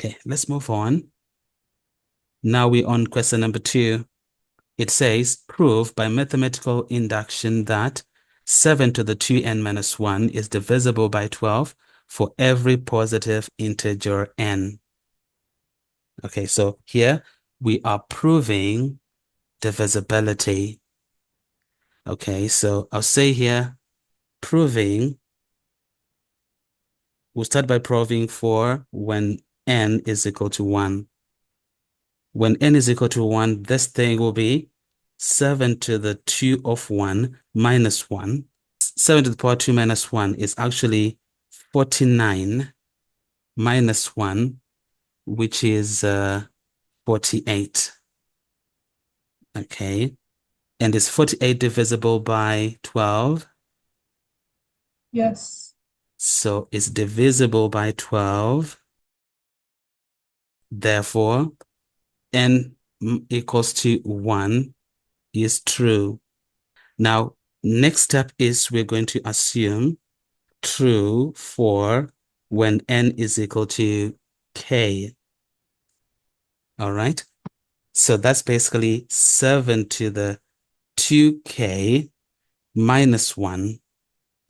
Okay, let's move on. Now we're on question number 2. It says, prove by mathematical induction that 7 to the 2n minus 1 is divisible by 12 for every positive integer n. Okay, so here we are proving divisibility. Okay, so I'll say here, proving, we'll start by proving for when n is equal to 1. When n is equal to 1, this thing will be 7 to the 2 of 1 minus 1. 7 to the power 2 minus 1 is actually 49 minus 1, which is 48. Okay. And is 48 divisible by 12? Yes. So it's divisible by 12. Therefore, n equals to 1 is true. Now, next step is we're going to assume true for when n is equal to k. All right. So that's basically 7 to the 2k minus 1.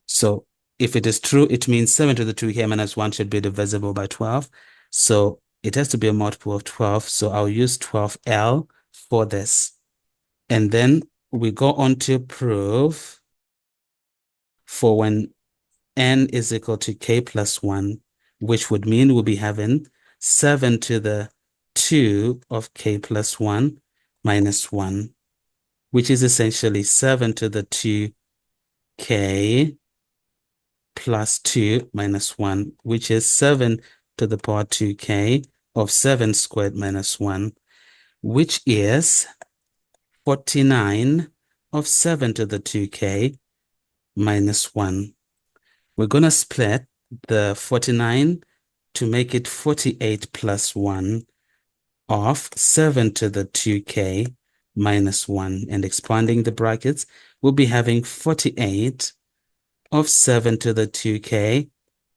So if it is true, it means 7 to the 2k minus 1 should be divisible by 12. So it has to be a multiple of 12. So I'll use 12L for this. And then we go on to prove for when n is equal to k plus 1, which would mean we'll be having 7 to the 2 of k plus 1 minus 1, which is essentially 7 to the 2k plus 2 minus 1, which is 7 to the power 2k of 7 squared minus 1, which is 49 of 7 to the 2k minus 1. We're going to split the 49 to make it 48 plus 1 of 7 to the 2k minus 1. And expanding the brackets, we'll be having 48 of 7 to the 2k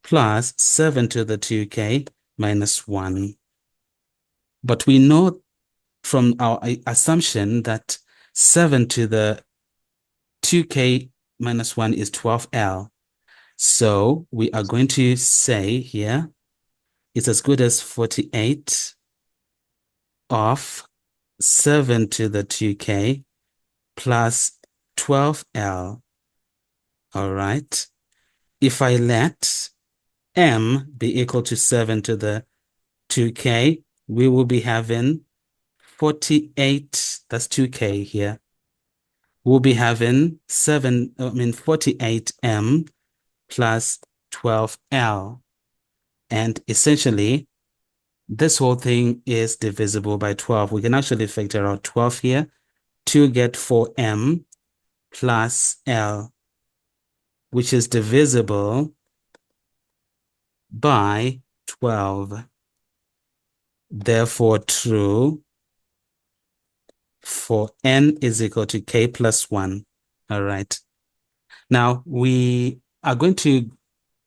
plus 7 to the 2k minus 1. But we know from our assumption that 7 to the 2k minus 1 is 12L. So we are going to say here, it's as good as 48 of 7 to the 2k plus 12L. All right. If I let m be equal to 7 to the 2k, we will be having 48, that's 2k here. We'll be having 48m plus 12L. And essentially, this whole thing is divisible by 12. We can actually factor out 12 here to get 4m plus L, which is divisible by 12. Therefore, true for n is equal to k plus 1. All right. Now, we are going to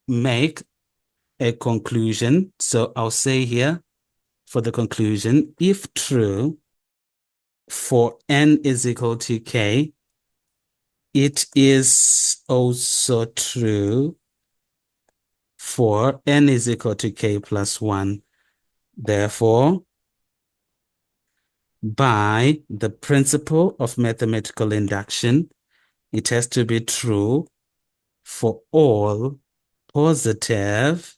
make a conclusion. So I'll say here for the conclusion, if true, for n is equal to k, it is also true for n is equal to k plus 1. Therefore, by the principle of mathematical induction, it has to be true for all positive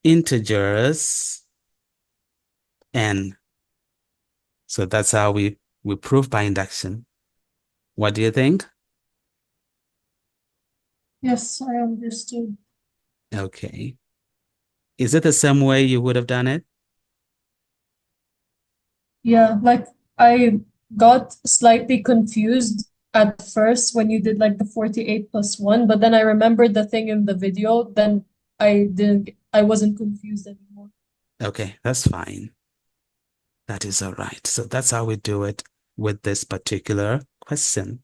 integers n. So that's how we prove by induction. What do you think? Yes, I understood. Okay. Is it the same way you would have done it? Yeah, like I got slightly confused at first when you did like the 48 plus 1, but then I remembered the thing in the video, then I wasn't confused anymore. Okay, that's fine. That is all right. So that's how we do it with this particular question.